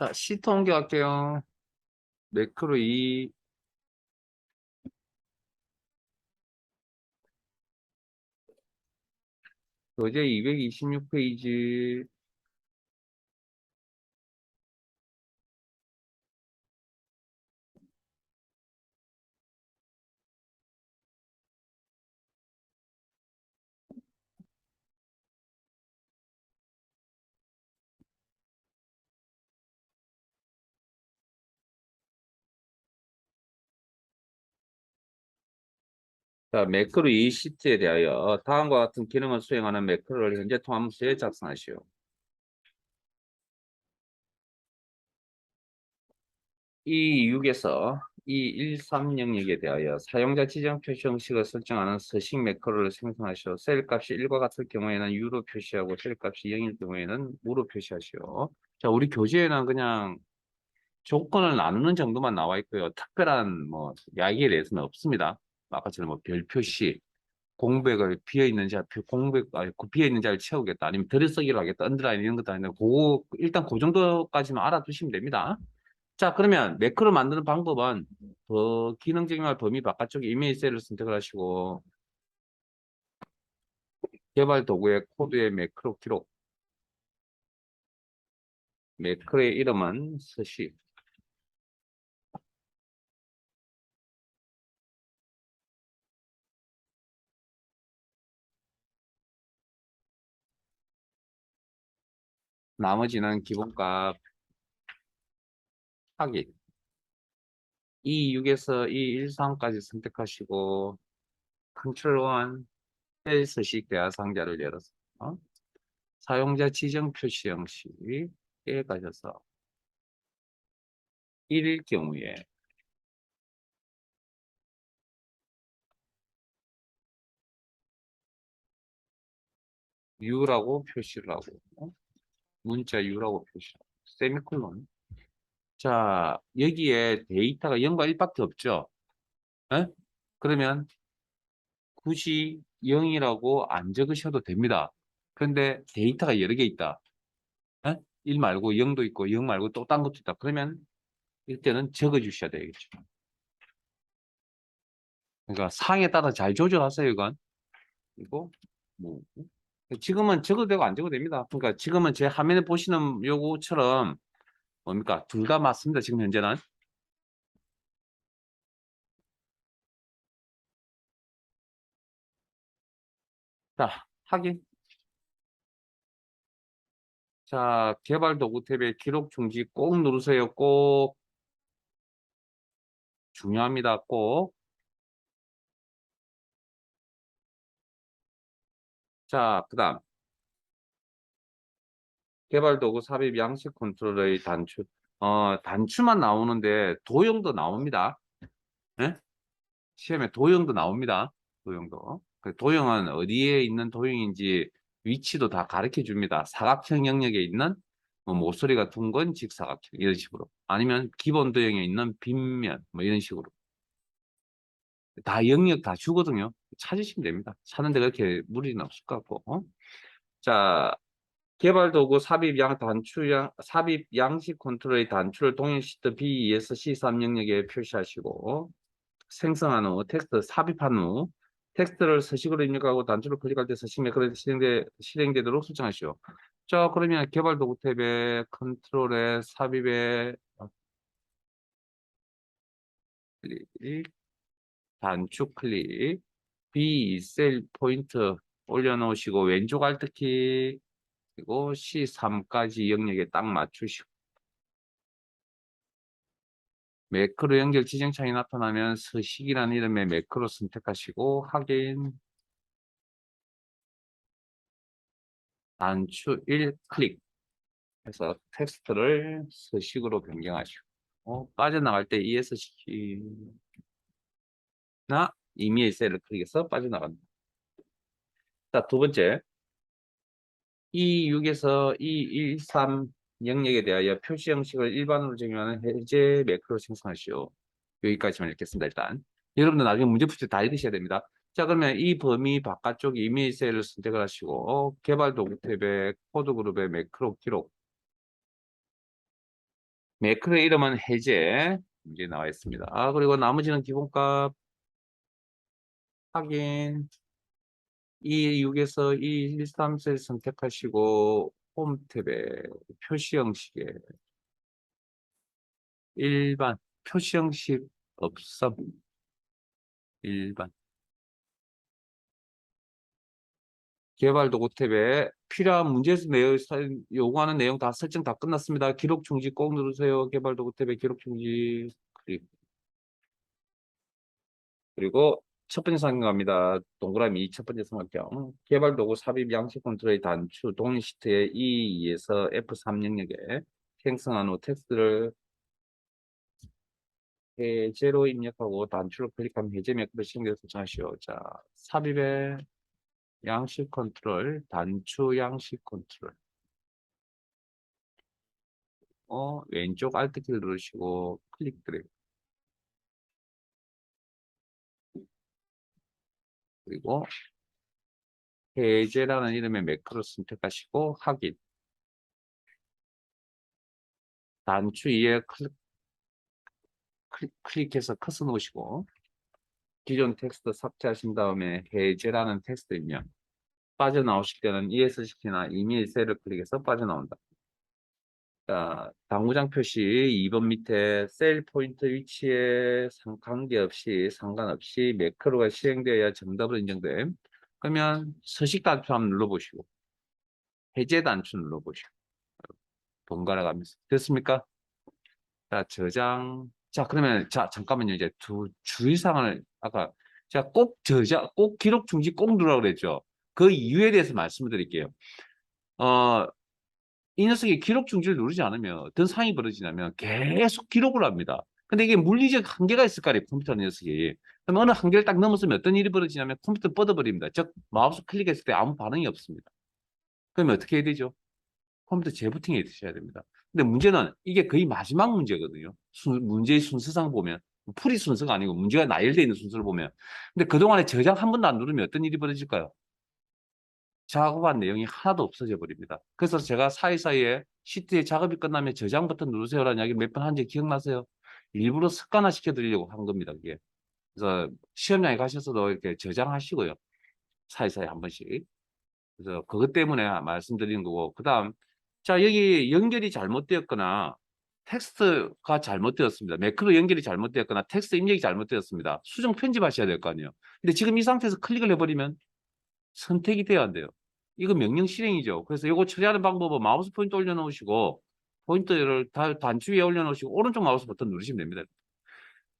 자, 시트 옮겨갈게요. 매크로 2, 교재 226페이지. 자, 매크로 2 시트에 대하여 다음과 같은 기능을 수행하는 매크로를 현재 통함수에 작성하시오. 이 6에서 이 130 영역에 대하여 사용자 지정 표시 형식을 설정하는 서식 매크로를 생성하시오. 셀 값이 1과 같을 경우에는 U로 표시하고 셀 값이 0일 경우에는 무로 표시하시오. 자, 우리 교재에는 그냥 조건을 나누는 정도만 나와 있고요. 특별한 뭐 이야기에 대해서는 없습니다. 아까처럼 뭐 별 표시, 공백을 비어 있는 자표, 그 비어 있는 자를 채우겠다, 아니면 들이쓰기로 하겠다, 언더라인 이런 것도 아닌데, 그거 일단 그 정도까지만 알아두시면 됩니다. 자, 그러면 매크로 만드는 방법은 더 기능적인 범위 바깥쪽에 이메일 셀을 선택을 하시고 개발 도구의 코드의 매크로 기록, 매크로의 이름은 서식. 나머지는 기본값 확인. 이 6에서 이 1, 3까지 선택하시고 컨트롤 1 셀 서식 대화 상자를 열어서 사용자 지정 표시 형식에 가셔서 1일 경우에 U라고 표시를 하고 문자 U라고 표시하고 세미콜론. 자, 여기에 데이터가 0과 1밖에 없죠. 에? 그러면 굳이 0이라고 안 적으셔도 됩니다. 그런데 데이터가 여러 개 있다. 에? 1 말고 0도 있고 0 말고 또 딴 것도 있다. 그러면 이때는 적어 주셔야 되겠죠. 그러니까 상에 따라 잘 조절하세요, 이건. 그리고 뭐 지금은 적어도 되고 안 적어도 됩니다. 그러니까 지금은 제 화면에 보시는 요거처럼 뭡니까? 둘 다 맞습니다. 지금 현재는. 자, 확인. 자, 개발 도구 탭에 기록 중지 꼭 누르세요. 꼭. 중요합니다. 꼭. 자, 그 다음. 개발 도구 삽입 양식 컨트롤러의 단추. 단추만 나오는데 도형도 나옵니다. 네? 시험에 도형도 나옵니다. 도형도. 그 도형은 어디에 있는 도형인지 위치도 다 가르쳐 줍니다. 사각형 영역에 있는 뭐 모서리가 둥근 직사각형 이런 식으로. 아니면 기본 도형에 있는 빗면 뭐 이런 식으로. 다 영역 다 주거든요. 찾으시면 됩니다. 찾는데 그렇게 무리는 없을 것 같고. 자, 개발 도구 삽입 양식 컨트롤의 단추를 동일 시트 B2에서 C3 영역에 표시하시고 생성한 후 텍스트 삽입한 후 텍스트를 서식으로 입력하고 단추를 클릭할 때 서식 매크로 실행되도록 설정하시오. 자, 그러면 개발 도구 탭에 컨트롤에 삽입에 클릭, 단추 클릭, B2셀 포인트 올려놓으시고 왼쪽 알트키 그리고 C3까지 영역에 딱 맞추시고 매크로 연결 지정창이 나타나면 서식이라는 이름의 매크로 선택하시고 확인 단추 1 클릭 해서 텍스트를 서식으로 변경하시고 빠져나갈 때 ESC나 이메일 셀을 클릭해서 빠져나갑니다. 자, 두 번째 E6에서 E113 영역에 대하여 표시 형식을 일반으로 적용하는 해제 매크로 생성하시오. 여기까지만 읽겠습니다. 일단 여러분들 나중에 문제 풀 때 다 읽으셔야 됩니다. 자, 그러면 이 범위 바깥쪽 이메일 셀을 선택을 하시고 개발 도구 탭에 코드 그룹의 매크로 기록 매크로의 이름은 해제. 문제 나와 있습니다. 그리고 나머지는 기본값 확인. E6에서 E134를 선택하시고 홈 탭에 표시 형식에 일반 표시 형식 없음 일반 개발 도구 탭에 필요한 문제에서 요구하는 내용 다 설정 다 끝났습니다. 기록 중지 꼭 누르세요. 개발 도구 탭에 기록 중지 클릭. 그리고 첫 번째 상경 갑니다. 동그라미 첫 번째 삼각형. 개발 도구 삽입 양식 컨트롤의 단추 동일 시트의 E2에서 F3 영역에 생성한 후 텍스트를 해제로 입력하고 단추를 클릭하면 해제 매크로 신경해서 자시오. 자, 삽입의 양식 컨트롤, 단추 양식 컨트롤. 왼쪽 Alt 키를 누르시고 클릭 드래그. 그리고 해제라는 이름의 매크로 선택하시고 확인. 단추 위에 클릭해서 커서 놓으시고 기존 텍스트 삭제하신 다음에 해제라는 텍스트이면 빠져나오실 때는 ESC나 이메일 셀을 클릭해서 빠져나온다. 자, 당구장 표시 2번 밑에 셀 포인트 위치에 관계없이 상관없이 매크로가 실행되어야 정답으로 인정됨. 그러면 서식 단추 한번 눌러보시고 해제 단추 눌러보시고 번갈아 가면서 됐습니까? 자, 저장. 자, 그러면 자, 잠깐만요. 이제 두 주의사항을 아까 제가 꼭 저장, 꼭 기록 중지 꼭 누르라고 그랬죠. 그 이유에 대해서 말씀을 드릴게요. 어, 이 녀석이 기록 중지를 누르지 않으면 어떤 상황이 벌어지냐면 계속 기록을 합니다. 근데 이게 물리적 한계가 있을 거 아니에요. 컴퓨터 녀석이. 그럼 어느 한계를 딱 넘었으면 어떤 일이 벌어지냐면 컴퓨터 뻗어버립니다. 즉 마우스 클릭했을 때 아무 반응이 없습니다. 그러면 어떻게 해야 되죠? 컴퓨터 재부팅해 주셔야 됩니다. 근데 문제는 이게 거의 마지막 문제거든요. 문제의 순서상 보면 풀이 순서가 아니고 문제가 나열되어 있는 순서를 보면. 근데 그동안에 저장 한 번도 안 누르면 어떤 일이 벌어질까요? 작업한 내용이 하나도 없어져 버립니다. 그래서 제가 사이사이에 시트의 작업이 끝나면 저장 버튼 누르세요라는 이야기 몇 번 한 적 기억나세요? 일부러 습관화 시켜드리려고 한 겁니다. 그게. 그래서 시험장에 가셔서도 이렇게 저장하시고요. 사이사이 한 번씩. 그래서 그것 때문에 말씀드리는 거고. 그 다음, 자, 여기 연결이 잘못되었거나 텍스트가 잘못되었습니다. 매크로 연결이 잘못되었거나 텍스트 입력이 잘못되었습니다. 수정 편집하셔야 될 거 아니에요. 근데 지금 이 상태에서 클릭을 해버리면 선택이 돼야 안 돼요. 이거 명령 실행이죠. 그래서 이거 처리하는 방법은 마우스 포인트 올려놓으시고 포인트를 단추 위에 올려놓으시고 오른쪽 마우스 버튼 누르시면 됩니다.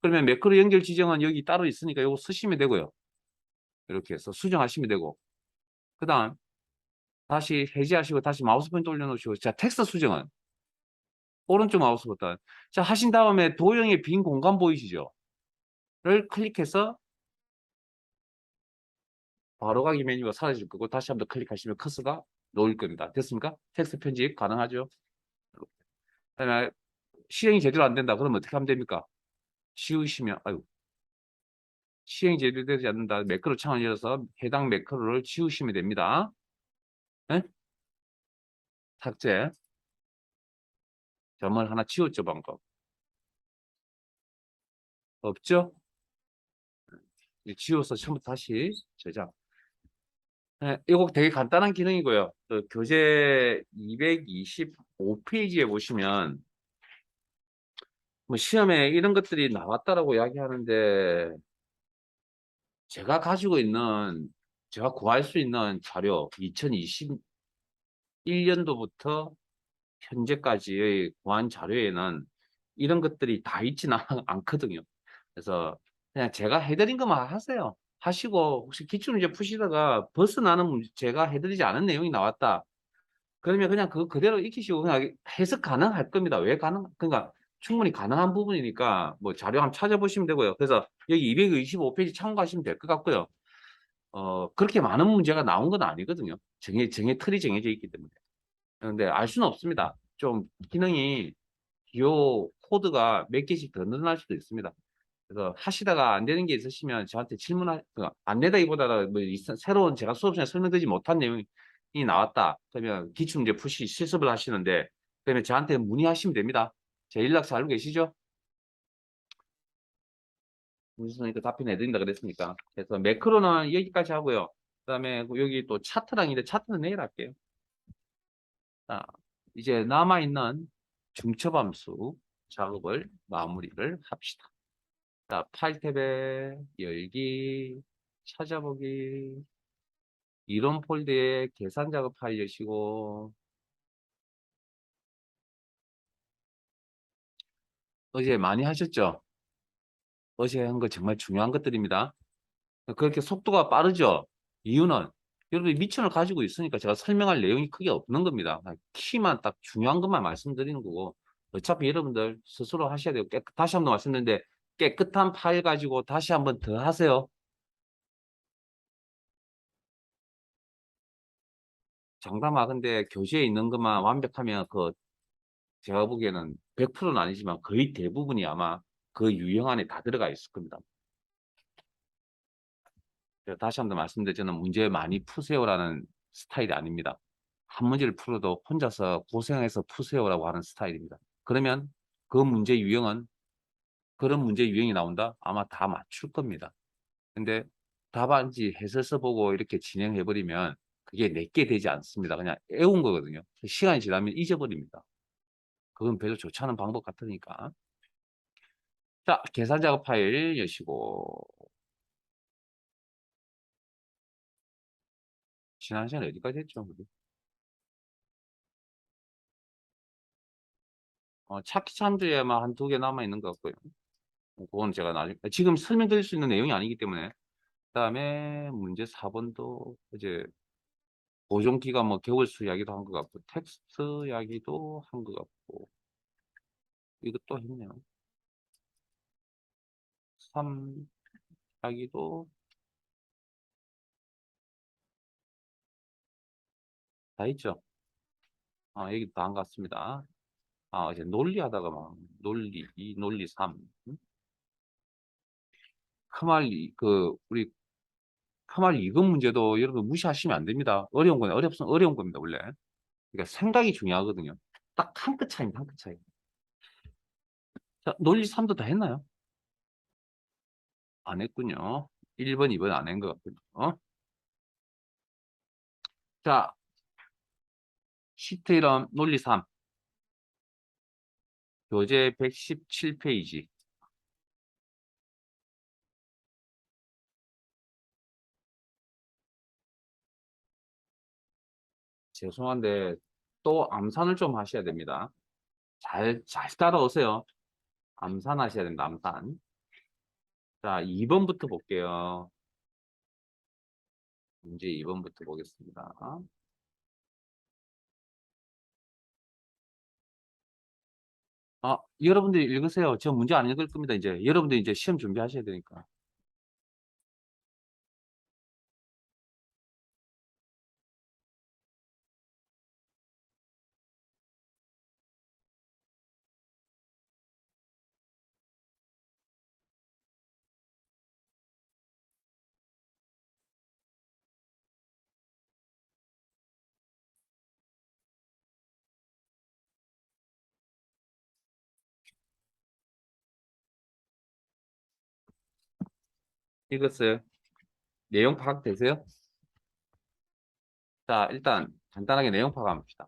그러면 매크로 연결 지정은 여기 따로 있으니까 이거 쓰시면 되고요. 이렇게 해서 수정하시면 되고 그 다음 다시 해제하시고 다시 마우스 포인트 올려놓으시고 자 텍스트 수정은 오른쪽 마우스 버튼 자 하신 다음에 도형의 빈 공간 보이시죠? 를 클릭해서 바로 가기 메뉴가 사라질 거고 다시 한번 클릭하시면 커서가 놓일 겁니다. 됐습니까? 텍스트 편집 가능하죠? 그다음에 실행이 제대로 안 된다. 그러면 어떻게 하면 됩니까? 지우시면 아유 시행이 제대로 되지 않는다. 매크로 창을 열어서 해당 매크로를 지우시면 됩니다. 네? 삭제. 점을 하나 지웠죠, 방금. 없죠? 지워서 처음부터 다시 저장. 네, 이거 되게 간단한 기능이고요. 그 교재 225페이지에 보시면 뭐 시험에 이런 것들이 나왔다라고 이야기하는데 제가 가지고 있는 제가 구할 수 있는 자료 2021년도부터 현재까지의 구한 자료에는 이런 것들이 다 있지는 않거든요. 그래서 그냥 제가 해드린 것만 하세요. 하시고 혹시 기출문제 푸시다가 벗어나는 문제 제가 해드리지 않은 내용이 나왔다. 그러면 그냥 그거 그대로 익히시고 그냥 해석 가능할 겁니다. 왜 그러니까 충분히 가능한 부분이니까 뭐 자료 한번 찾아보시면 되고요. 그래서 여기 225페이지 참고하시면 될 것 같고요. 그렇게 많은 문제가 나온 건 아니거든요. 틀이 정해져 있기 때문에. 근데 알 수는 없습니다. 좀 기능이 기호 코드가 몇 개씩 더 늘어날 수도 있습니다. 그래서 하시다가 안 되는 게 있으시면 저한테 안 되다기보다는 뭐 새로운 제가 수업 시간에 설명드리지 못한 내용이 나왔다. 그러면 기출 문제 푸시 실습을 하시는데 그러면 저한테 문의하시면 됩니다. 제 연락처 알고 계시죠? 문수선이니까 답변해 드린다 그랬으니까. 그래서 매크로는 여기까지 하고요. 그다음에 여기 또 차트랑인데 차트는 내일 할게요. 자, 이제 남아있는 중첩함수 작업을 마무리를 합시다. 자, 파일 탭에 열기, 찾아보기, 이론 폴더에 계산 작업 파일 여시고, 어제 많이 하셨죠? 어제 한 거 정말 중요한 것들입니다. 그렇게 속도가 빠르죠? 이유는 여러분이 미천을 가지고 있으니까 제가 설명할 내용이 크게 없는 겁니다. 키만 딱 중요한 것만 말씀드리는 거고, 어차피 여러분들 스스로 하셔야 되고, 다시 한 번 말씀드리는데, 깨끗한 파일 가지고 다시 한 번 더 하세요. 장담하 근데 교재에 있는 것만 완벽하면 제가 보기에는 100%는 아니지만 거의 대부분이 아마 그 유형 안에 다 들어가 있을 겁니다. 다시 한 번 말씀드리면 저는 문제 많이 푸세요라는 스타일이 아닙니다. 한 문제를 풀어도 혼자서 고생해서 푸세요라고 하는 스타일입니다. 그러면 그 문제 유형은 그런 문제 유형이 나온다? 아마 다 맞출 겁니다. 근데 답안지 해설서 보고 이렇게 진행해버리면 그게 내게 되지 않습니다. 그냥 애운 거거든요. 시간이 지나면 잊어버립니다. 그건 별로 좋지 않은 방법 같으니까. 자, 계산 작업 파일 여시고, 지난 시간에 어디까지 했죠? 우리? 차키 참조에만 한 두 개 남아있는 것 같고요. 그건 제가 나중에, 지금 설명드릴 수 있는 내용이 아니기 때문에. 그 다음에 문제 4번도 이제 보존기가 뭐 개월수 이야기도 한 것 같고, 텍스트 이야기도 한 것 같고, 이것도 했네요. 3 이야기도 다 있죠. 여기 다 한 것 같습니다. 이제 논리 하다가 막, 논리 2, 논리 3. 우리 카말 이건 문제도 여러분 무시하시면 안 됩니다. 어려운 건 어려운 겁니다, 원래. 그러니까 생각이 중요하거든요. 딱 한 끗 차이입니다, 한 끗 차이. 자, 논리 3도 다 했나요? 안 했군요. 1번, 2번 안 한 것 같군요. 자, 시트 이론 논리 3. 교재 117페이지. 죄송한데 또 암산을 좀 하셔야 됩니다. 잘 따라오세요. 암산하셔야 됩니다, 암산. 자, 2번부터 볼게요. 문제 2번부터 보겠습니다. 여러분들이 읽으세요. 저 문제 안 읽을 겁니다. 이제 여러분들이 이제 시험 준비하셔야 되니까. 읽었어요? 내용 파악되세요? 자, 일단 간단하게 내용 파악합시다.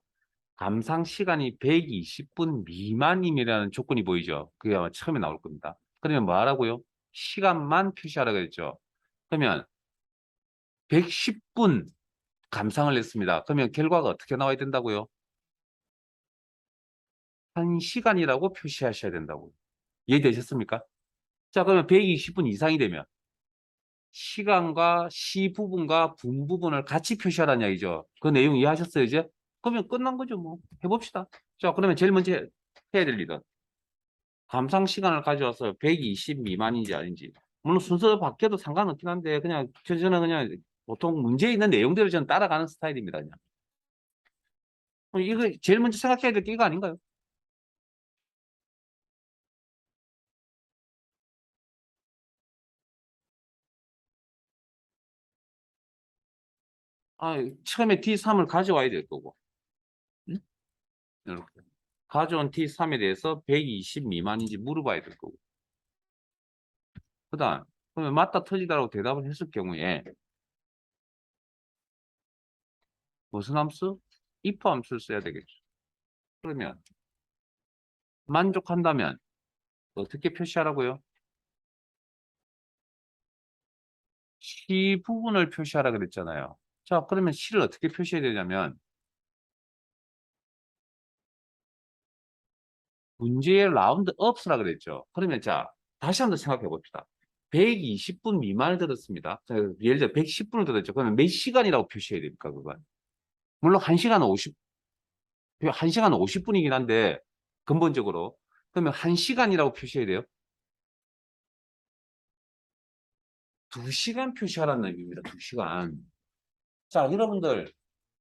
감상 시간이 120분 미만임이라는 조건이 보이죠? 그게 아마 처음에 나올 겁니다. 그러면 뭐 하라고요? 시간만 표시하라고 했죠. 그러면 110분 감상을 했습니다. 그러면 결과가 어떻게 나와야 된다고요? 1시간이라고 표시하셔야 된다고요. 이해되셨습니까? 자, 그러면 120분 이상이 되면 시간과 시 부분과 분 부분을 같이 표시하라는 이야기죠. 그 내용 이해하셨어요, 이제? 그러면 끝난 거죠, 뭐. 해봅시다. 자, 그러면 제일 먼저 해야 될 일은 감상 시간을 가져와서 120 미만인지 아닌지. 물론 순서 바뀌어도 상관없긴 한데, 저는 그냥 보통 문제에 있는 내용대로 저는 따라가는 스타일입니다, 그냥. 이거 제일 먼저 생각해야 될 게 이거 아닌가요? 처음에 D3을 가져와야 될 거고. 응? 이렇게. 가져온 T3에 대해서 120 미만인지 물어봐야 될 거고. 그 다음, 그러면 맞다 틀리다라고 대답을 했을 경우에 무슨 함수? if 함수를 써야 되겠죠. 그러면 만족한다면 어떻게 표시하라고요? C 부분을 표시하라 그랬잖아요. 자, 그러면 C를 어떻게 표시해야 되냐면 문제의 라운드 업스라 그랬죠. 그러면 자, 다시 한번 생각해 봅시다. 120분 미만을 들었습니다. 자, 예를 들어 110분을 들었죠. 그러면 몇 시간이라고 표시해야 됩니까, 그건? 물론 1시간 50분이긴 한데 근본적으로 그러면 1시간이라고 표시해야 돼요. 2시간 표시하라는 의미입니다. 2시간. 자, 여러분들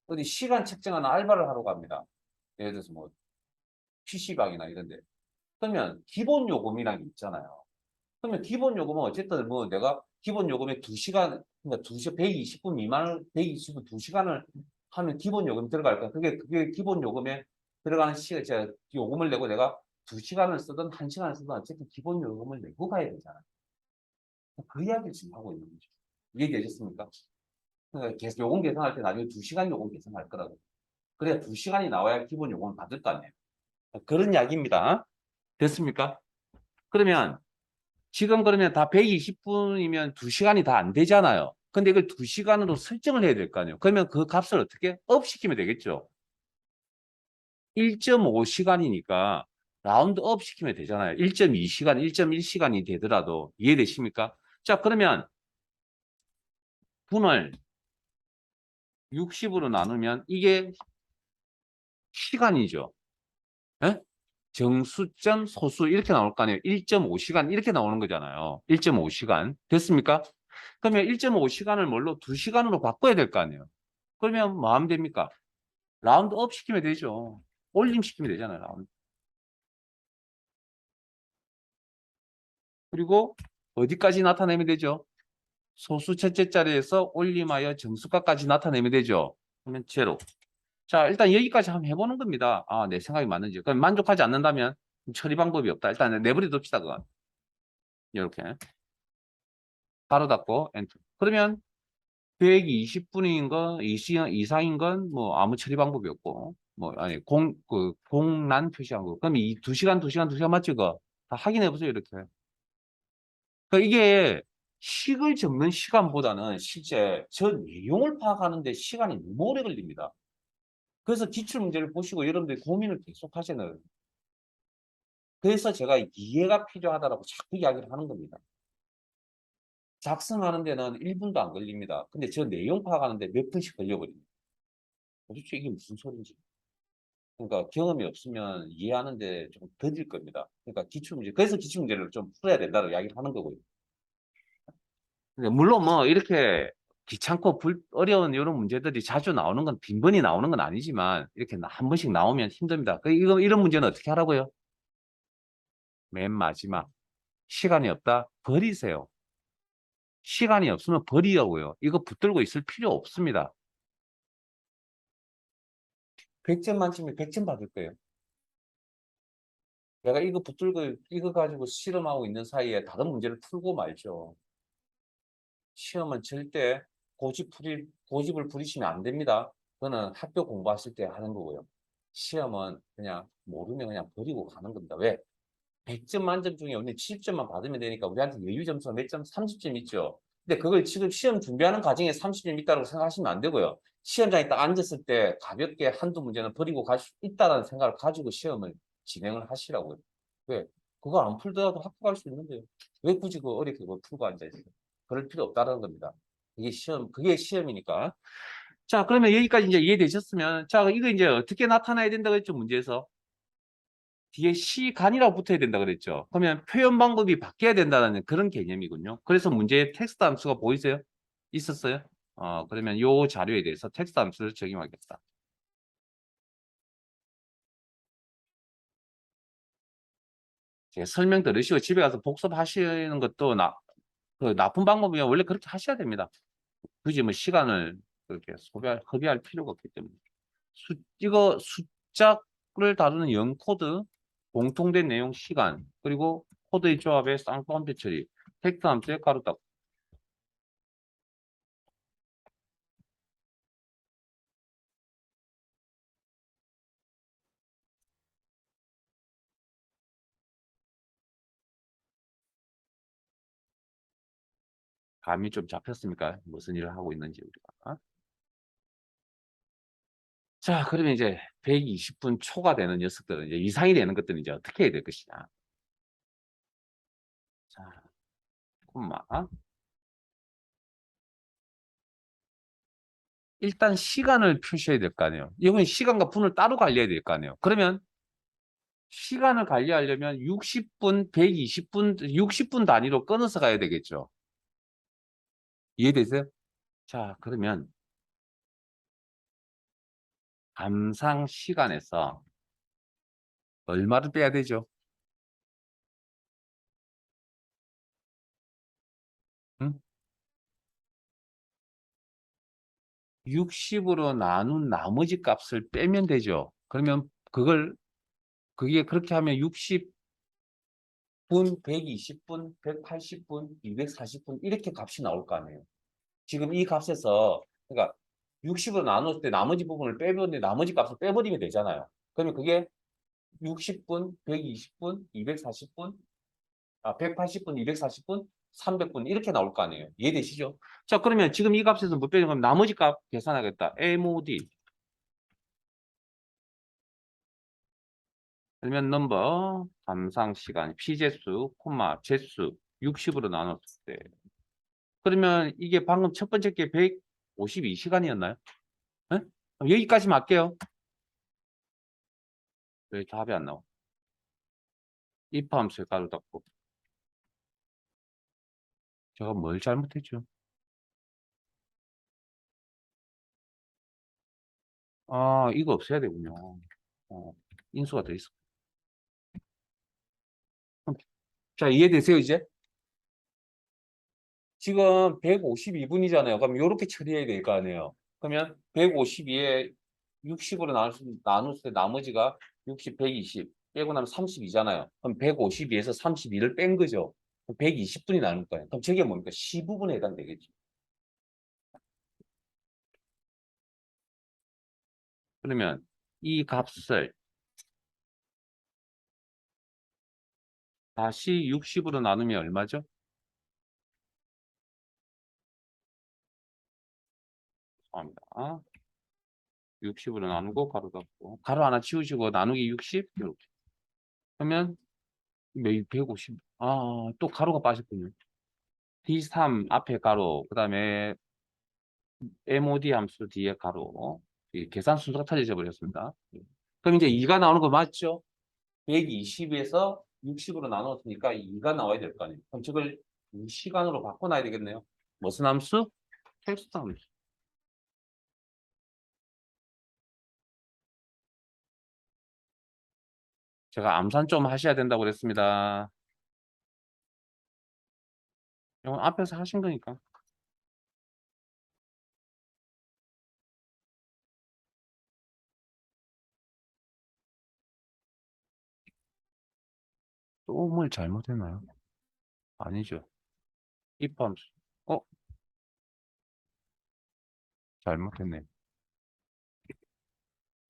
어디 시간 측정하는 알바를 하러 갑니다. 예를 들어서 뭐 PC방이나 이런 데. 그러면 기본 요금이라는 게 있잖아요. 그러면 기본 요금은 어쨌든 뭐 내가 기본 요금에 2시간, 그러니까 2시, 120분 미만을, 120분 2시간을 하면 기본 요금이 들어갈까? 그게 기본 요금에 들어가는 시간, 제가 요금을 내고 내가 2시간을 쓰든 1시간을 쓰든 어쨌든 기본 요금을 내고 가야 되잖아요. 그 이야기를 지금 하고 있는 거죠. 이해되셨습니까? 그러니까 요금 계산할 때 나중에 2시간 요금 계산할 거라고. 그래야 2시간이 나와야 기본 요금을 받을 거 아니에요. 그런 이야기입니다. 됐습니까? 그러면 지금 그러면 다 120분이면 2시간이 다 안 되잖아요. 근데 이걸 2시간으로 설정을 해야 될 거 아니에요. 그러면 그 값을 어떻게 업 시키면 되겠죠. 1.5시간이니까 라운드 업 시키면 되잖아요. 1.2시간, 1.1시간이 되더라도 이해되십니까? 자, 그러면 분을 60으로 나누면 이게 시간이죠. 예? 정수점 소수 이렇게 나올 거 아니에요. 1.5시간 이렇게 나오는 거잖아요. 1.5시간. 됐습니까? 그러면 1.5시간을 뭘로 2시간으로 바꿔야 될 거 아니에요. 그러면 뭐 하면 됩니까? 라운드 업 시키면 되죠. 올림 시키면 되잖아요. 라운드. 그리고 어디까지 나타내면 되죠? 소수 첫째 자리에서 올림하여 정수가까지 나타내면 되죠. 그러면 제로. 자, 일단 여기까지 한번 해보는 겁니다. 아, 내 생각이 맞는지. 그럼 만족하지 않는다면 처리 방법이 없다. 일단 내버려 둡시다, 그건. 이렇게. 바로 닫고, 엔터. 그러면 계획이 20분인 건, 이상인 건, 뭐, 아무 처리 방법이 없고, 뭐, 아니, 공란 표시한 거. 그럼 이 2시간, 2시간, 2시간 맞죠, 그거? 다 확인해보세요, 이렇게. 그러니까 이게 식을 적는 시간보다는 실제 저 내용을 파악하는데 시간이 너무 오래 걸립니다. 그래서 기출문제를 보시고 여러분들이 고민을 계속 하시는. 그래서 제가 이해가 필요하다라고 자꾸 이야기를 하는 겁니다. 작성하는 데는 1분도 안 걸립니다. 근데 저 내용 파악하는데 몇 분씩 걸려버립니다. 도대체 이게 무슨 소리인지. 그러니까 경험이 없으면 이해하는데 좀 더딜 겁니다. 그러니까 기출문제, 그래서 기출문제를 좀 풀어야 된다고 이야기를 하는 거고요. 물론 뭐 이렇게 귀찮고 어려운 이런 문제들이 자주 나오는 건 빈번히 나오는 건 아니지만 이렇게 한 번씩 나오면 힘듭니다. 이런 문제는 어떻게 하라고요? 맨 마지막 시간이 없다? 버리세요. 시간이 없으면 버리라고요. 이거 붙들고 있을 필요 없습니다. 100점 만점에 100점 받을 거예요. 내가 이거 붙들고 이거 가지고 실험하고 있는 사이에 다른 문제를 풀고 말죠. 시험은 절대 고집을 부리시면 안 됩니다. 그거는 학교 공부하실 때 하는 거고요. 시험은 그냥 모르면 그냥 버리고 가는 겁니다. 왜? 100점 만점 중에 우리 70점만 받으면 되니까 우리한테 여유 점수가 몇 점? 30점 있죠. 근데 그걸 지금 시험 준비하는 과정에 30점 있다고 생각하시면 안 되고요. 시험장에 딱 앉았을 때 가볍게 한두 문제는 버리고 갈 수 있다는 생각을 가지고 시험을 진행을 하시라고요. 왜? 그거 안 풀더라도 학교 갈 수 있는데요. 왜 굳이 그 어렵게 그걸 풀고 앉아있어요? 그럴 필요 없다는 겁니다. 그게 시험이니까. 자, 그러면 여기까지 이제 이해되셨으면, 자, 이거 이제 어떻게 나타나야 된다고 했죠, 문제에서? 뒤에 시간이라고 붙어야 된다 그랬죠. 그러면 표현 방법이 바뀌어야 된다는 그런 개념이군요. 그래서 문제에 텍스트 함수가 보이세요? 있었어요? 그러면 요 자료에 대해서 텍스트 함수를 적용하겠다. 제가 설명 들으시고 집에 가서 복습하시는 것도 그 나쁜 방법이면 원래 그렇게 하셔야 됩니다. 굳이 뭐 시간을 그렇게 허비할 필요가 없기 때문에. 이거 숫자 다루는 영 코드, 공통된 내용 시간, 그리고 코드의 조합의 쌍꺼번째 처리, 텍스트 함수의 가로 닫고. 감이 좀 잡혔습니까? 무슨 일을 하고 있는지 우리가. 자, 그러면 이제 120분 초가 되는 녀석들은 이제 이상이 되는 것들은 이제 어떻게 해야 될 것이냐. 자, 콤마. 일단 시간을 표시해야 될 거 아니에요. 이건 시간과 분을 따로 관리해야 될 거 아니에요. 그러면 시간을 관리하려면 60분, 120분, 60분 단위로 끊어서 가야 되겠죠. 이해되세요? 자, 그러면 감상 시간에서 얼마를 빼야 되죠? 응? 60으로 나눈 나머지 값을 빼면 되죠. 그러면 그게 그렇게 하면 60분, 120분, 180분, 240분 이렇게 값이 나올 거 아니에요. 지금 이 값에서 그러니까 60으로 나눴을 때 나머지 부분을 빼버리면 나머지 값을 빼버리면 되잖아요. 그러면 그게 60분, 120분, 240분, 180분, 240분, 300분 이렇게 나올 거 아니에요. 이해되시죠? 자, 그러면 지금 이 값에서 못 빼는 건 나머지 값 계산하겠다. MOD 그러면 넘버 감상 시간 피제수, 콤마 제수 60으로 나눴을 때 그러면 이게 방금 첫 번째 게 152시간이었나요? 네? 여기까지 맞게요. 왜 답이 안 나와? if 함수에 가로 닫고 제가 뭘 잘못했죠? 아, 이거 없애야 되군요. 어, 인수가 돼 있어. 자, 이해되세요, 이제? 지금 152분이잖아요. 그럼 이렇게 처리해야 될 거 아니에요. 그러면 152에 60으로 나눌 때 나머지가 60, 120 빼고 나면 32잖아요. 그럼 152에서 32를 뺀 거죠. 120분이 나눌 거예요. 그럼 저게 뭡니까? 15분에 해당되겠죠. 그러면 이 값을 다시 60으로 나누면 얼마죠? 죄송합니다. 60으로 나누고 가로 닫고 가로 하나 치우시고 나누기 60 이렇게 그러면 매일 150 또 가로가 빠졌군요. D3 앞에 가로 그다음에 MOD 함수 뒤에 가로 이 계산 순서가 틀려져 버렸습니다. 그럼 이제 2가 나오는 거 맞죠? 120에서 60으로 나눴으니까 2가 나와야 될 거 아니에요. 그럼 저걸 이 시간으로 바꿔놔야 되겠네요. 무슨 함수? 텍스트 함수. 제가 암산 좀 하셔야 된다고 그랬습니다. 이건 앞에서 하신 거니까. 또 뭘 잘못했나요? 아니죠. if 함수. 어? 잘못했네.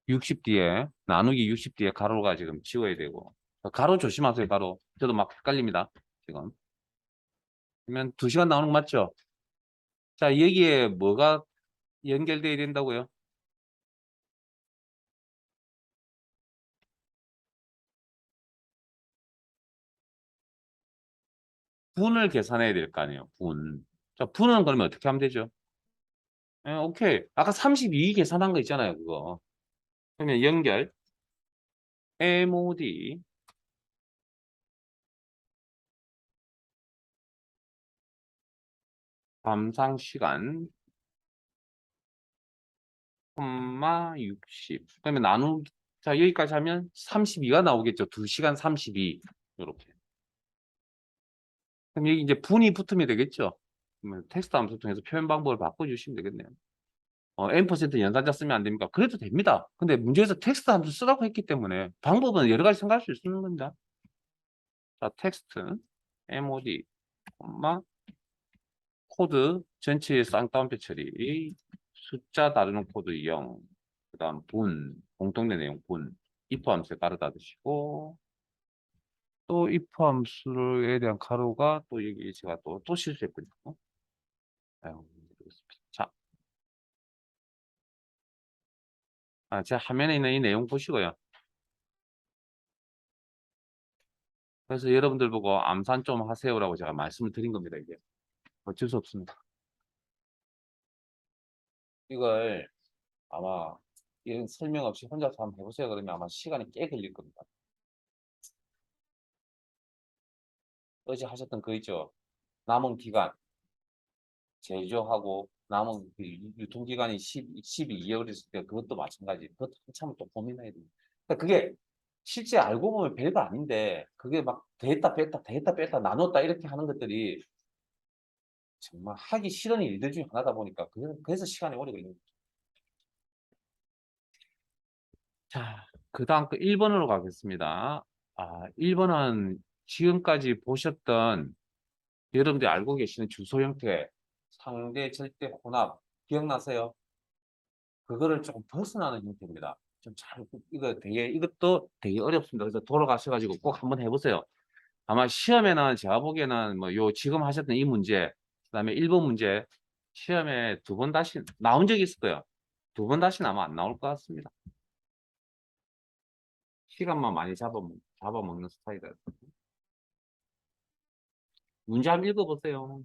60 뒤에 나누기 60 뒤에 가로가 지금 지워야 되고 가로 조심하세요. 가로. 저도 막 헷갈립니다. 지금. 그러면 2시간 나오는 거 맞죠? 자, 여기에 뭐가 연결돼야 된다고요? 분을 계산해야 될 거 아니에요. 분. 자, 분은 그러면 어떻게 하면 되죠? 오케이. 아까 32 계산한 거 있잖아요. 그거. 그러면 연결 MOD 감상 시간 콤마 60. 그러면 자, 여기까지 하면 32가 나오겠죠. 2시간 32. 이렇게. 그럼 여기 이제 분이 붙으면 되겠죠. 그러면 텍스트 함수 통해서 표현 방법을 바꿔주시면 되겠네요. n% 연산자 쓰면 안 됩니까? 그래도 됩니다. 근데 문제에서 텍스트 함수 쓰라고 했기 때문에 방법은 여러 가지 생각할 수 있는 겁니다. 자, 텍스트 mod, 코드 전체의 쌍따옴표 처리, 숫자 다루는 코드 0, 그 다음 공통된 내용 if 함수에 가로다 두시고, 또 if 함수에 대한 가로가 또 여기 제가 또 실수했군요. 아유, 자, 제 화면에 있는 이 내용 보시고요. 그래서 여러분들 보고 암산 좀 하세요라고 제가 말씀을 드린 겁니다, 이게. 어쩔 수 없습니다. 이걸 아마 이런 설명 없이 혼자서 한번 해보세요. 그러면 아마 시간이 꽤 걸릴 겁니다. 어제 하셨던 거 있죠? 남은 기간, 제조하고 남은 그 유통기간이 12개월 있을 때 그것도 마찬가지. 그것도 한참 또 고민해야 됩니다. 그러니까 그게 실제 알고 보면 별거 아닌데 그게 막 더했다 뺐다 나눴다 이렇게 하는 것들이 정말 하기 싫은 일들 중에 하나다 보니까 그래서 시간이 오래 걸리는 거죠. 자, 그 다음 그 1번으로 가겠습니다. 1번은 지금까지 보셨던 여러분들이 알고 계시는 주소 형태, 상대 절대 혼합 기억나세요? 그거를 조금 벗어나는 형태입니다. 좀 잘, 이것도 되게 어렵습니다. 그래서 돌아가셔가지고 꼭 한번 해보세요. 아마 시험에는 제가 보기에는 뭐 지금 하셨던 이 문제, 그 다음에 1번 문제, 시험에 2번 다시 나온 적이 있을 거예요. 2번 다시는 아마 안 나올 것 같습니다. 시간만 많이 잡아먹는 스타일이라. 문제 한번 읽어보세요.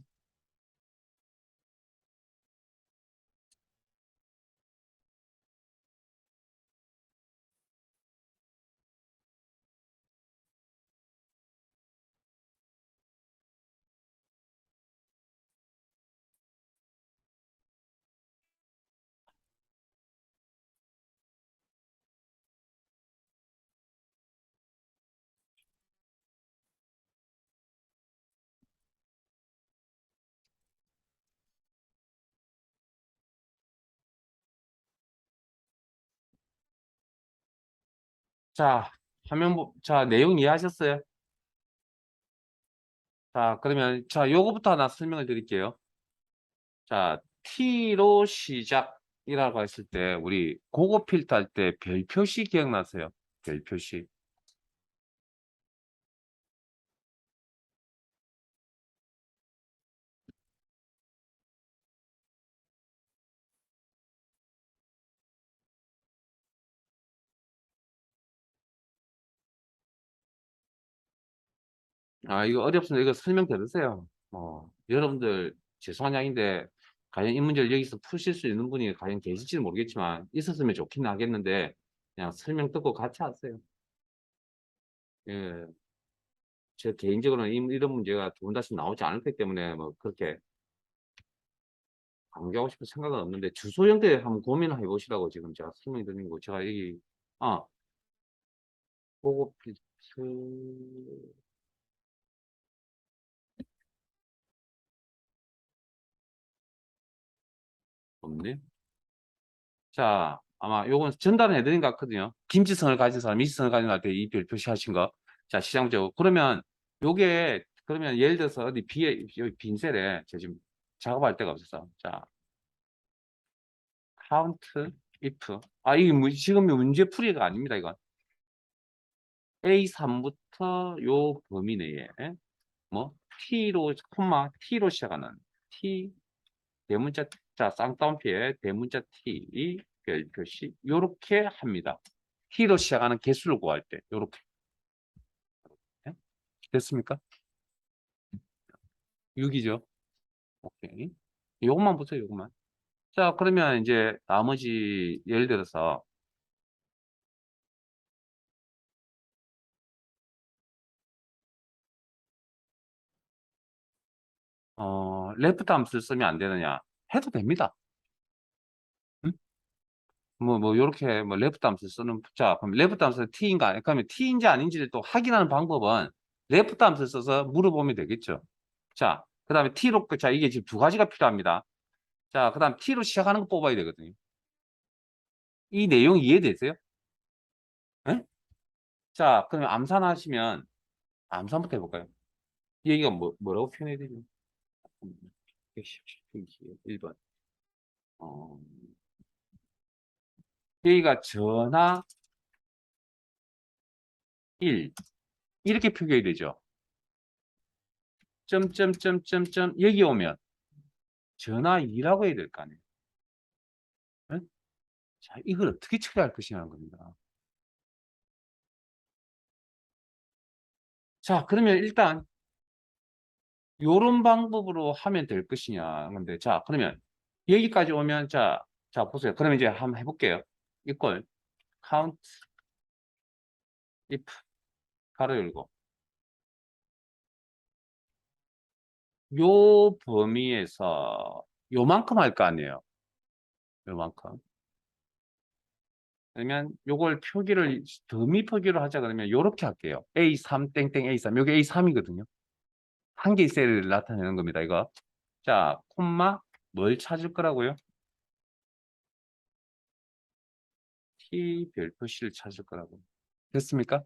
자, 자, 내용 이해하셨어요? 자, 그러면, 자, 요거부터 하나 설명을 드릴게요. 자, T로 시작이라고 했을 때, 우리 고거 필터 할 때 별 표시 기억나세요? 별 표시. 이거 어렵습니다. 이거 설명 들으세요. 여러분들, 죄송한 양인데, 과연 이 문제를 여기서 푸실 수 있는 분이 과연 계실지는 모르겠지만, 있었으면 좋긴 하겠는데, 그냥 설명 듣고 같이 하세요. 예. 제 개인적으로는 이런 문제가 두 번 다시 나오지 않을 거기 때문에, 뭐, 그렇게 강조하고 싶은 생각은 없는데, 주소 형태 한번 고민을 해보시라고 지금 제가 설명 드린 거, 제가 여기, 아, 보고 필트, 없네. 자, 아마 요건 전달은 해드린 것 같거든요. 김지성을 가진 사람, 이지성을 가진 사람한테 이 별 표시하신 거. 자, 시장적으로. 그러면 요게, 그러면 예를 들어서 어디 여기 빈 셀에 제가 지금 작업할 데가 없어서. 자, count if. 이게 지금 문제 풀이가 아닙니다, 이건. A3부터 요 범위 내에, 뭐, T로 시작하는 T, 대문자 자 쌍따옴표에 대문자 T 별 표시 요렇게 합니다. T로 시작하는 개수를 구할 때 요렇게 됐습니까? 6이죠. 오케이. 요것만 보세요. 요것만. 자 그러면 이제 나머지 예를 들어서 레프트 함수를 쓰면 안 되느냐 해도 됩니다. 응? 요렇게 레프트 함수 쓰는 자 그럼 레프트 함수 T인가 그러면 T인지 아닌지를 또 확인하는 방법은 레프트 함수 써서 물어보면 되겠죠. 자, 그 다음에 T로, 자, 이게 지금 두 가지가 필요합니다. 자, 그 다음 T로 시작하는 거 뽑아야 되거든요. 이 내용 이해되세요? 예? 자, 그러면 암산하시면, 암산부터 해볼까요? 여기가 뭐라고 표현해야 되지? 117 1번. 여기가 전화 1. 이렇게 표기해야 되죠. 점점점점점 여기 오면 전화 2라고 해야 될 거 아니에요. 예? 자, 이걸 어떻게 처리할 것이냐는 겁니다. 자, 그러면 일단 요런 방법으로 하면 될 것이냐. 근데 자, 그러면 여기까지 오면 자 보세요. 그러면 이제 한번 해볼게요. 이걸 count if 가로 열고 요 범위에서 요만큼 할 거 아니에요. 요만큼. 그러면 요걸 표기를 더미 표기로 하자 그러면 요렇게 할게요. A3 땡땡 A3. 요게 A3이거든요. 한 개의 셀을 나타내는 겁니다. 이거. 자, 콤마 뭘 찾을 거라고요? T 별 표시를 찾을 거라고. 됐습니까?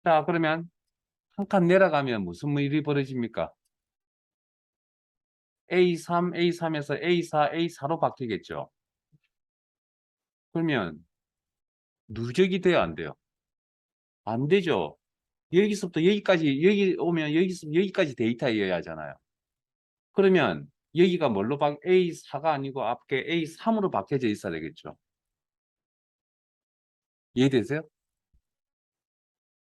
자, 그러면 한 칸 내려가면 무슨 일이 벌어집니까? A3, A3에서 A4, A4로 바뀌겠죠. 그러면 누적이 돼요, 안 돼요? 안 되죠. 여기서부터 여기까지, 여기 오면 여기서 여기까지 데이터여야 하잖아요. 그러면 여기가 뭘로 A4가 아니고 앞에 A3으로 바뀌어져 있어야 되겠죠. 이해되세요?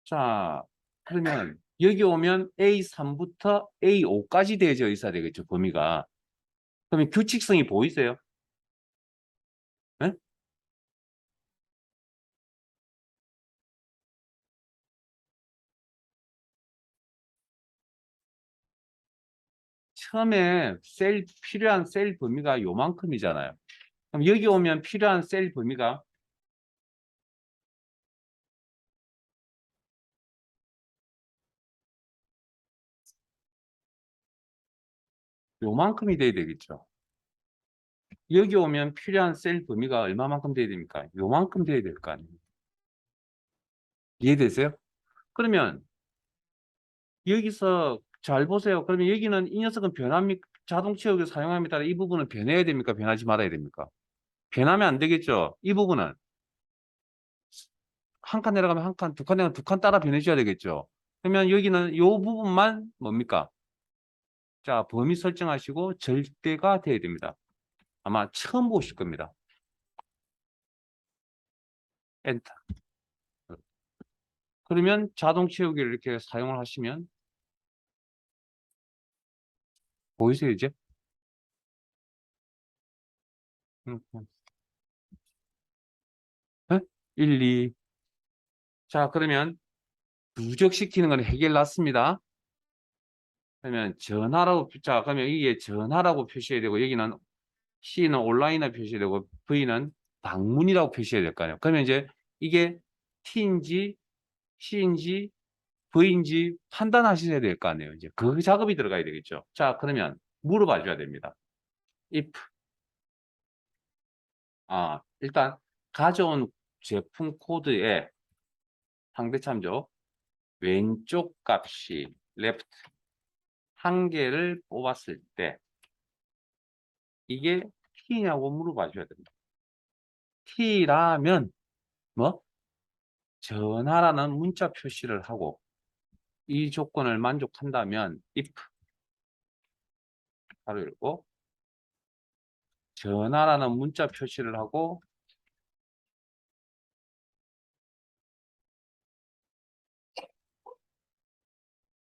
자, 그러면 여기 오면 A3부터 A5까지 되어져 있어야 되겠죠, 범위가. 그러면 규칙성이 보이세요? 네? 처음에 필요한 셀 범위가 요만큼이잖아요. 그럼 여기 오면 필요한 셀 범위가 요만큼이 돼야 되겠죠. 여기 오면 필요한 셀 범위가 얼마만큼 돼야 됩니까? 요만큼 돼야 될 거 아니에요. 이해되세요? 그러면 여기서 잘 보세요. 그러면 여기는 이 녀석은 자동 채우기 사용함에 따라 이 부분은 변해야 됩니까? 변하지 말아야 됩니까? 변하면 안 되겠죠. 이 부분은 한 칸 내려가면 한 칸, 두 칸 내려가면 두 칸 따라 변해줘야 되겠죠. 그러면 여기는 이 부분만 뭡니까? 자, 범위 설정하시고 절대가 돼야 됩니다. 아마 처음 보실 겁니다. 엔터. 그러면 자동 채우기를 이렇게 사용을 하시면 보이세요, 이제? 음, 음. 네? 1, 2. 자, 그러면 누적시키는 건 해결 났습니다. 그러면 전화라고, 자, 그러면 이게 전화라고 표시해야 되고, 여기는 C는 온라인이라 표시해야 되고, V는 방문이라고 표시해야 될 거 아니에요. 그러면 이제 이게 T인지 C인지 V인지 판단하셔야 될 거 아니에요. 이제 그 작업이 들어가야 되겠죠. 자, 그러면 물어봐 줘야 됩니다. if, 일단 가져온 제품 코드에 상대 참조 왼쪽 값이 left 한 개를 뽑았을 때 이게 T냐고 물어봐 줘야 됩니다. T라면 뭐 전화라는 문자 표시를 하고 이 조건을 만족한다면 if 가로 열고 전화라는 문자 표시를 하고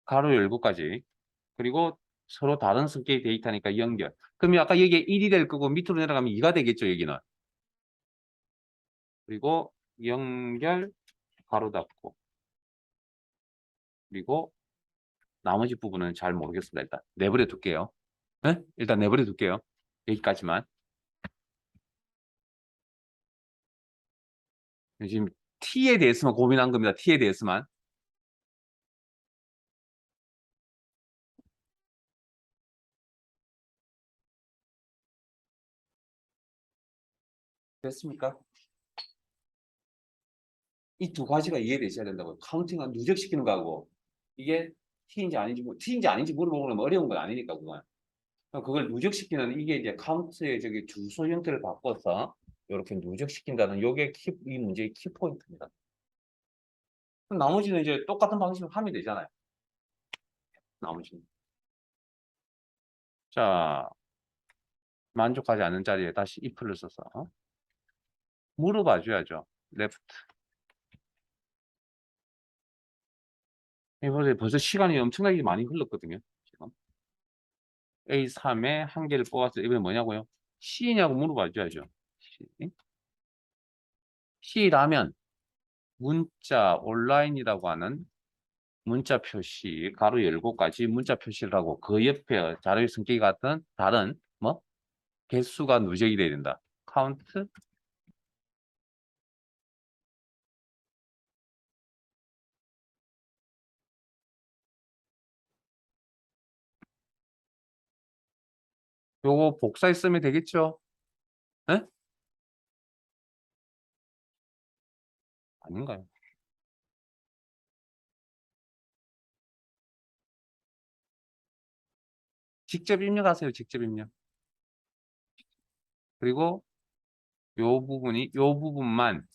가로 열고까지 그리고 서로 다른 성격의 데이터니까 연결. 그러면 아까 여기에 1이 될 거고 밑으로 내려가면 2가 되겠죠, 여기는. 그리고 연결 가로 닫고 그리고 나머지 부분은 잘 모르겠습니다. 일단 내버려 둘게요. 네? 일단 내버려 둘게요. 여기까지만. 지금 T에 대해서만 고민한 겁니다. T에 대해서만. 됐습니까? 이 두 가지가 이해되셔야 된다고요. 카운팅은 누적시키는 거하고 이게 T인지 아닌지 T인지 아닌지 물어보면 어려운 건 아니니까 그건. 그걸 누적시키는 이게 이제 카운트의 저기 주소 형태를 바꿔서 이렇게 누적시킨다는 요게 이 문제의 키포인트입니다. 그럼 나머지는 이제 똑같은 방식으로 하면 되잖아요. 나머지는. 자, 만족하지 않는 자리에 다시 if를 써서 물어봐 줘야죠. left. 이번에 벌써 시간이 엄청나게 많이 흘렀거든요. 지금. A3에 한 개를 뽑아서 이번에 뭐냐고요? C냐고 물어봐 줘야죠. C라면 문자 온라인이라고 하는 문자 표시 가로 열고까지 문자 표시를 하고 그 옆에 자료의 성격이 같은 다른 뭐 개수가 누적이 돼야 된다. 카운트 요거 복사해 쓰면 되겠죠? 에? 아닌가요? 직접 입력하세요. 직접 입력. 그리고 요 부분만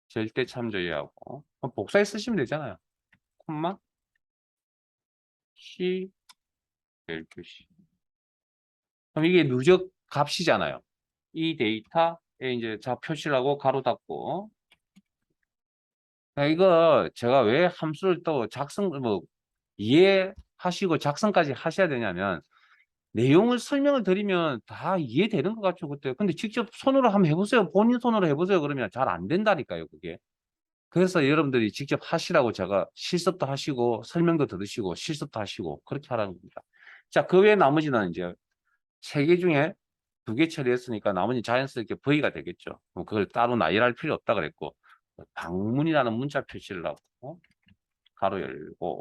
절대 참조해야 하고 복사해 쓰시면 되잖아요. 콤마 C 12시. 그럼 이게 누적 값이잖아요. 이 데이터에 이제 자 표시를 하고 가로 닫고 이거 제가 왜 함수를 또 뭐 이해하시고 작성까지 하셔야 되냐면 내용을 설명을 드리면 다 이해되는 것 같죠 그때. 근데 직접 손으로 한번 해보세요. 본인 손으로 해보세요. 그러면 잘 안 된다니까요 그게. 그래서 여러분들이 직접 하시라고 제가 실습도 하시고 설명도 들으시고 실습도 하시고 그렇게 하라는 겁니다. 자, 그 외에 나머지는 이제 세 개 중에 두 개 처리했으니까 나머지 자연스럽게 V가 되겠죠. 그럼 그걸 따로 나열할 필요 없다 그랬고 방문이라는 문자 표시를 하고 가로 열고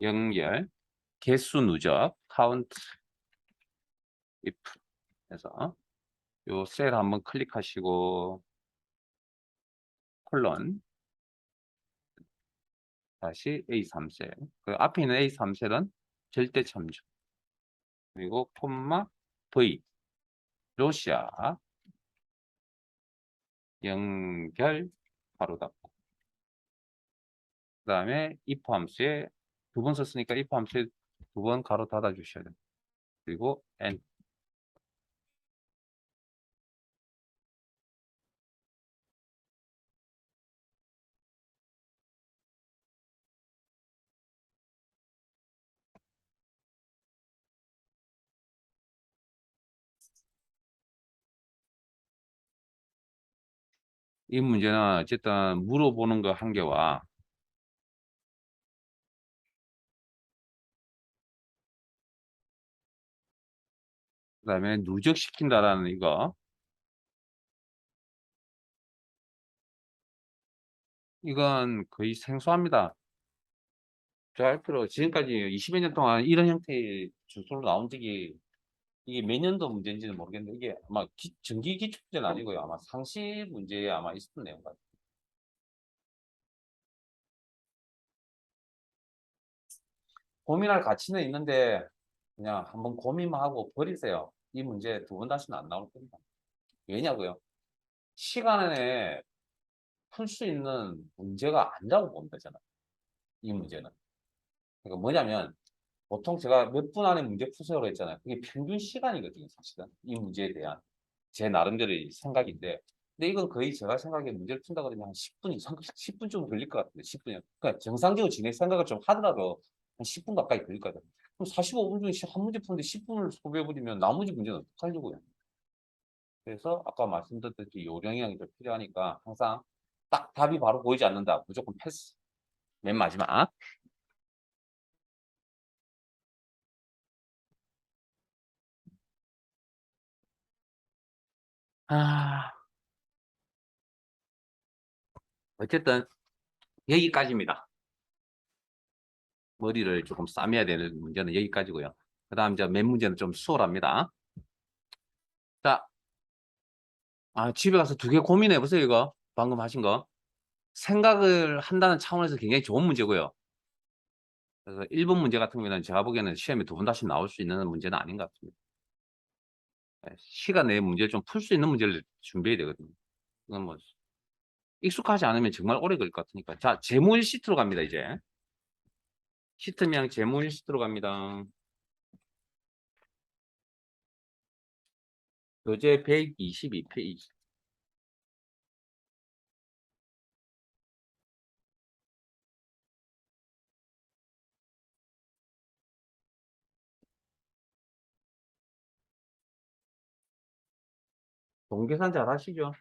연결 개수 누적 count if 해서 요 셀 한번 클릭하시고 콜론 다시 A3셀 그 앞에 있는 A3셀은 절대 참조 그리고 콤마 V 러시아 연결 바로 닫고 그 다음에 if 함수에 두 번 썼으니까 if 함수에 두 번 가로 닫아 주셔야 돼요. 그리고 N 이 문제는 어쨌든 물어보는 거 한 개와 그 다음에 누적시킨다라는 이건 거의 생소합니다. 제가 알기로 지금까지 20여 년 동안 이런 형태의 주소로 나온 적이 이게 몇 년도 문제인지는 모르겠는데 이게 아마 정기 기출 문제는 아니고요. 아마 상시 문제에 아마 있었던 내용 같아요. 고민할 가치는 있는데 그냥 한번 고민만 하고 버리세요. 이 문제 두 번 다시는 안 나올 겁니다. 왜냐고요? 시간에 풀 수 있는 문제가 아니라고 보면 되잖아요. 이 문제는. 그러니까 뭐냐면 보통 제가 몇 분 안에 문제 푸세요로 했잖아요. 그게 평균 시간이거든요, 사실은. 이 문제에 대한 제 나름대로의 생각인데. 근데 이건 거의 제가 생각에 문제를 푼다 그러면 한 10분 이상, 10분쯤 걸릴 것 같은데, 10분이요. 그러니까 정상적으로 진행 생각을 좀 하더라도 한 10분 가까이 걸릴 것 같아요. 그럼 45분 중에 한 문제 푸는데 10분을 소비해버리면 나머지 문제는 어떡하려고요? 그래서 아까 말씀드렸듯이 요령이 좀 필요하니까 항상 딱 답이 바로 보이지 않는다. 무조건 패스. 맨 마지막. 아, 어쨌든 여기까지입니다. 머리를 조금 싸매야 되는 문제는 여기까지고요. 그 다음 이제 맨 문제는 좀 수월합니다. 자, 집에 가서 두 개 고민해 보세요, 이거. 방금 하신 거. 생각을 한다는 차원에서 굉장히 좋은 문제고요. 그래서 1번 문제 같은 경우에는 제가 보기에는 시험에 두 번 다시 나올 수 있는 문제는 아닌 것 같습니다. 시간 내에 문제를 좀 풀 수 있는 문제를 준비해야 되거든요. 이건 뭐 익숙하지 않으면 정말 오래 걸릴 것 같으니까. 자, 재무일 시트로 갑니다, 이제. 시트명 재무일 시트로 갑니다. 교재 122페이지. 동계산 잘 하시죠?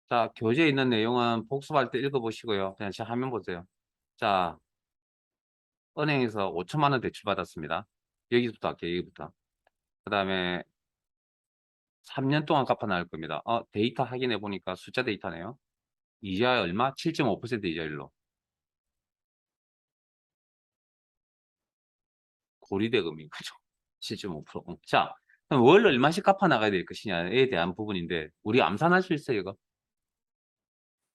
자, 교재에 있는 내용은 복습할 때 읽어보시고요. 그냥 제 화면 보세요. 자, 은행에서 5천만 원 대출 받았습니다. 여기부터 할게요, 여기부터. 그 다음에 3년 동안 갚아 나갈 겁니다. 데이터 확인해 보니까 숫자 데이터네요. 이자 얼마? 7.5% 이자율로. 고리대금이 그죠? 7.5%. 자, 그럼 월 얼마씩 갚아 나가야 될 것이냐에 대한 부분인데 우리 암산할 수 있어요, 이거?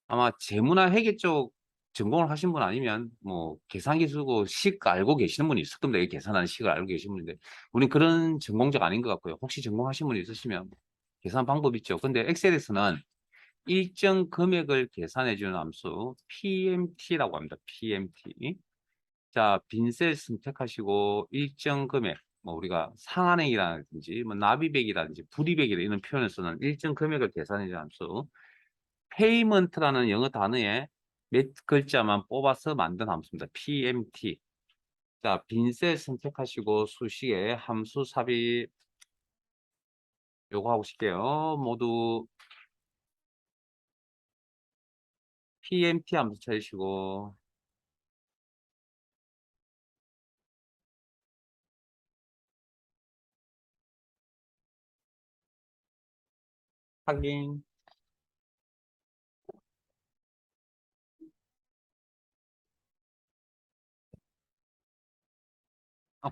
아마 재무나 회계 쪽 전공을 하신 분 아니면 뭐 계산기 쓰고 식 알고 계시는 분이 있을 겁니다. 이 계산하는 식을 알고 계시는 분인데 우린 그런 전공자가 아닌 것 같고요. 혹시 전공하신 분이 있으시면 계산 방법 있죠. 근데 엑셀에서는 일정 금액을 계산해 주는 함수 PMT라고 합니다. PMT. 자, 빈셀 선택하시고 일정 금액, 뭐 우리가 상한액이라든지 뭐 납입액이라든지 불이익액이라 이런 표현을 쓰는 일정 금액을 계산해 주는 함수 페이먼트라는 영어 단어에 몇 글자만 뽑아서 만든 함수입니다. PMT. 자, 빈셀 선택하시고 수식에 함수 삽입 요거 하고 싶게요. 모두 PMT 함수 찾으시고 확인.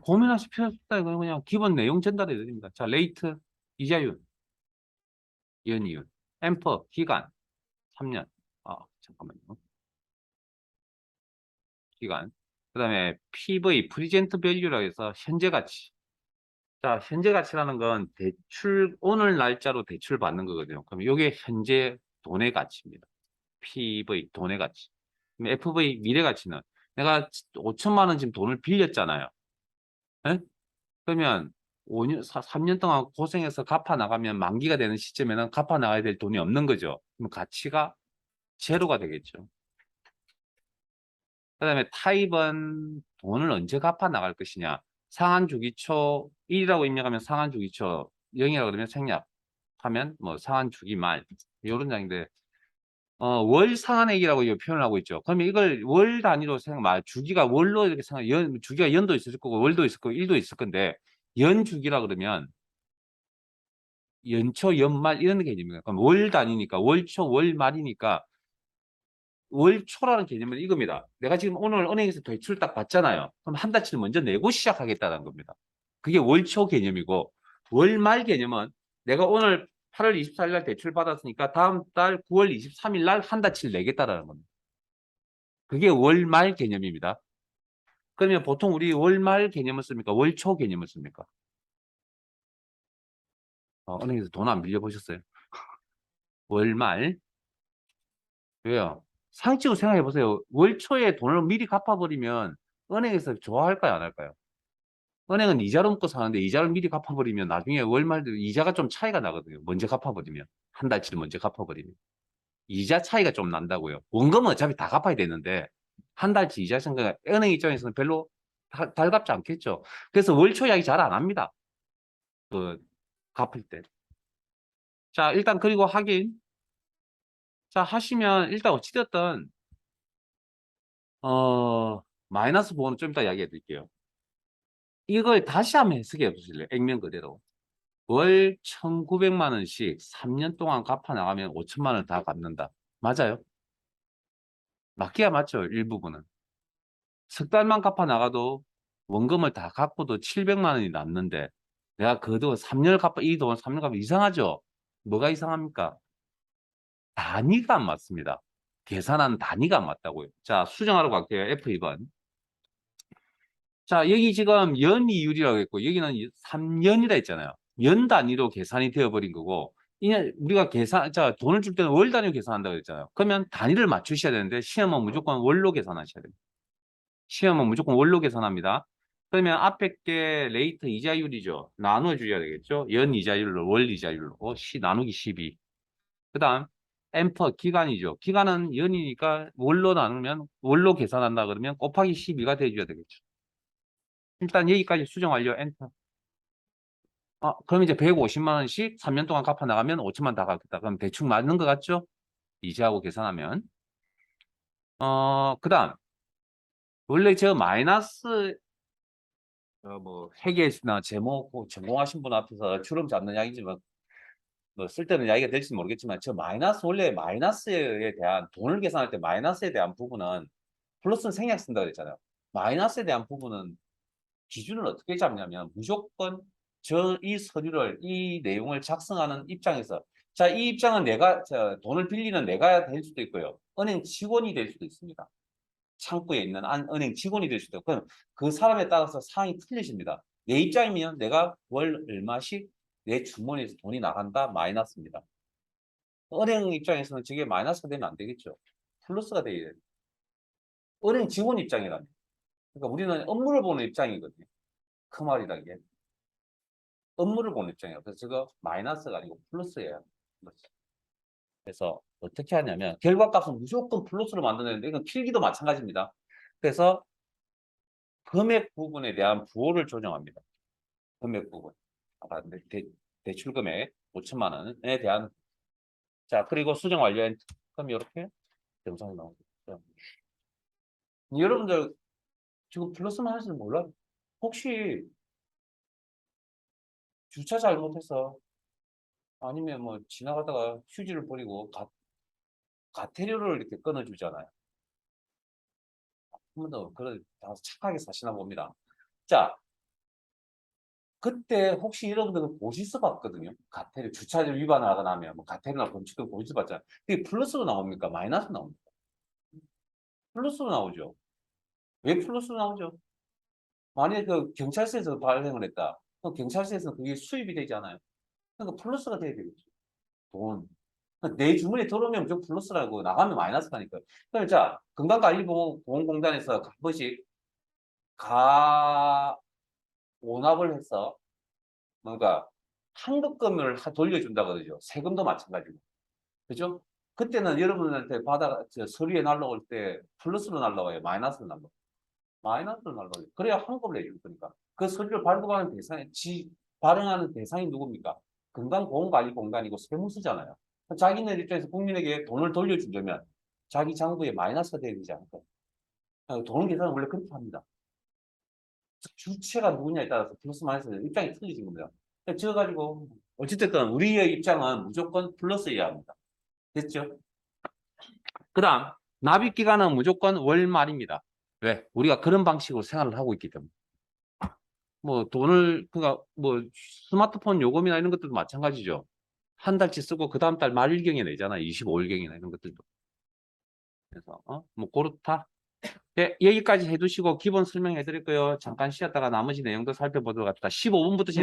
고민하실 필요 없다. 이거 그냥 기본 내용 전달해 드립니다. 자, 레이트, 이자율, 연이율, 앰퍼, 기간, 3년. 잠깐만요. 기간. 그 다음에 PV, 프리젠트 밸류라고 해서 현재 가치. 자, 현재 가치라는 건 대출, 오늘 날짜로 대출 받는 거거든요. 그럼 이게 현재 돈의 가치입니다. PV, 돈의 가치. 그럼 FV, 미래 가치는 내가 5천만 원 지금 돈을 빌렸잖아요. 예? 그러면 5년, 3년 동안 고생해서 갚아 나가면 만기가 되는 시점에는 갚아 나가야 될 돈이 없는 거죠. 그럼 가치가 제로가 되겠죠. 그 다음에 타입은 돈을 언제 갚아 나갈 것이냐. 상한주기초 1이라고 입력하면 상한주기초 0이라고 그러면 생략하면 뭐 상한주기 말 이런 장인데 월 상한액이라고 이거 표현을 하고 있죠. 그러면 이걸 월 단위로 생각, 주기가 월로 이렇게 생각, 주기가 연도 있을 거고 월도 있을 거고 일도 있을 건데 연주기라 그러면 연초, 연말 이런 개념입니다. 그럼 월 단위니까 월초, 월말이니까 월초라는 개념은 이겁니다. 내가 지금 오늘 은행에서 대출 딱 받잖아요. 그럼 한 달치를 먼저 내고 시작하겠다는 겁니다. 그게 월초 개념이고 월말 개념은 내가 오늘 8월 24일 날 대출 받았으니까 다음 달 9월 23일 날 한 달치를 내겠다라는 겁니다. 그게 월말 개념입니다. 그러면 보통 우리 월말 개념을 씁니까? 월초 개념을 씁니까? 은행에서 돈 안 빌려보셨어요? 월말. 왜요? 상식으로 생각해 보세요. 월초에 돈을 미리 갚아버리면 은행에서 좋아할까요, 안 할까요? 은행은 이자로 먹고 사는데 이자를 미리 갚아버리면 나중에 월말 이자가 좀 차이가 나거든요. 먼저 갚아버리면. 한 달치를 먼저 갚아버리면. 이자 차이가 좀 난다고요. 원금은 어차피 다 갚아야 되는데 한 달치 이자 생각 은행 입장에서는 별로 달갑지 않겠죠. 그래서 월초 이야기 잘 안 합니다. 그 갚을 때. 자, 일단 그리고 확인. 자, 하시면 일단 어찌됐든 어 마이너스 부호는 좀 이따 이야기해 드릴게요. 이걸 다시 한번 해석해 보실래요? 액면 그대로. 월 1,900만 원씩 3년 동안 갚아 나가면 5천만 원 다 갚는다. 맞아요? 맞기야 맞죠, 일부분은. 석 달만 갚아 나가도 원금을 다 갚고도 700만 원이 남는데 내가 그도 3년을 갚아 이 돈 3년 갚아 이상하죠? 뭐가 이상합니까? 단위가 안 맞습니다. 계산한 단위가 안 맞다고요. 자, 수정하러 갈게요. F2번. 자, 여기 지금 연이율이라고 했고 여기는 3년이라 했잖아요. 연 단위로 계산이 되어버린 거고 이제 우리가 자, 돈을 줄 때는 월 단위로 계산한다고 했잖아요. 그러면 단위를 맞추셔야 되는데 시험은 무조건 월로 계산하셔야 됩니다. 시험은 무조건 월로 계산합니다. 그러면 앞에 게 레이트 이자율이죠. 나눠줘야 되겠죠. 연 이자율로 월 이자율로 나누기 12. 그 다음 앰퍼 기간이죠. 기간은 연이니까 월로 나누면 월로 계산한다 그러면 곱하기 12가 돼줘야 되겠죠. 일단 여기까지 수정 완료 엔터. 그럼 이제 150만 원씩 3년 동안 갚아 나가면 5천만 다 갚겠다. 그럼 대충 맞는 것 같죠? 이자하고 계산하면. 그 다음 원래 저 마이너스 뭐 회계나 제목 전공하신 분 앞에서 주름 잡는 이야기지만 뭐 쓸데없는 이야기가 될지 모르겠지만 저 마이너스 원래 마이너스에 대한 돈을 계산할 때 마이너스에 대한 부분은 플러스는 생략 쓴다고 했잖아요. 마이너스에 대한 부분은 기준을 어떻게 잡냐면 무조건 이 서류를 이 내용을 작성하는 입장에서 자, 이 입장은 내가 돈을 빌리는 내가 될 수도 있고요. 은행 직원이 될 수도 있습니다. 창구에 있는 은행 직원이 될 수도 있고 그럼 그 사람에 따라서 사항이 틀리십니다. 내 입장이면 내가 월 얼마씩 내 주머니에서 돈이 나간다 마이너스입니다. 은행 입장에서는 저게 마이너스가 되면 안 되겠죠. 플러스가 돼야 돼요. 은행 직원 입장이라면. 그러니까 우리는 업무를 보는 입장이거든요. 그 말이란 게. 업무를 보는 입장이에요. 그래서 저거 마이너스가 아니고 플러스예요. 플러스. 그래서 어떻게 하냐면 결과값은 무조건 플러스로 만드는데 이건 필기도 마찬가지입니다. 그래서 금액 부분에 대한 부호를 조정합니다. 금액 부분. 아까 대출 금액 5천만 원에 대한 자 그리고 수정 완료한 그럼 이렇게 영상이 나오죠. 여러분들 지금 플러스만 하시는 몰라요? 혹시 주차 잘못해서 아니면 뭐 지나가다가 휴지를 버리고 가태료를 이렇게 끊어주잖아요. 한 번 더 그래 다 착하게 사시나 봅니다. 자, 그때 혹시 여러분들은 고지서 받거든요. 가태료 주차를 위반을 하거나 하면 뭐 가태료나 범칙금 고지서 받잖아요. 그게 플러스로 나옵니까? 마이너스로 나옵니까? 플러스로 나오죠. 왜 플러스로 나오죠? 만약에 그 경찰서에서 발행을 했다. 그럼 경찰서에서 그게 수입이 되지 않아요. 그러니까 플러스가 돼야 되겠죠. 돈. 내 주머니에 들어오면 좀 플러스라고 나가면 마이너스가니까. 그럼 자, 건강관리보험공단에서 한 번씩 오납을 해서 뭔가 환급금을 돌려준다 그러죠. 세금도 마찬가지고. 그죠? 그때는 여러분한테 서류에 날라올 때 플러스로 날라와요? 마이너스로 날라와요? 마이너스로 날라와요. 그래야 환급을 해줄 거니까. 그 서류를 발급하는 발행하는 대상이 누굽니까? 건강보험관리공단이고 세무서잖아요. 자기네 입장에서 국민에게 돈을 돌려주려면 자기 장부에 마이너스가 돼야 되지 않을까요? 돈 계산은 원래 그렇게 합니다. 주체가 누구냐에 따라서 플러스 마이너스 입장이 틀리진 겁니다. 지어가지고 어찌됐든 우리의 입장은 무조건 플러스여야 합니다. 됐죠? 그 다음 납입기간은 무조건 월말입니다. 왜? 우리가 그런 방식으로 생활을 하고 있기 때문에. 뭐 돈을 그러니까 뭐 스마트폰 요금이나 이런 것들도 마찬가지죠. 한 달치 쓰고 그 다음 달 말일경에 내잖아. 25일경이나 이런 것들도. 그래서 뭐 그렇다. 네, 여기까지 해두시고 기본 설명해 드릴 거예요. 잠깐 쉬었다가 나머지 내용도 살펴보도록 합시다. 15분부터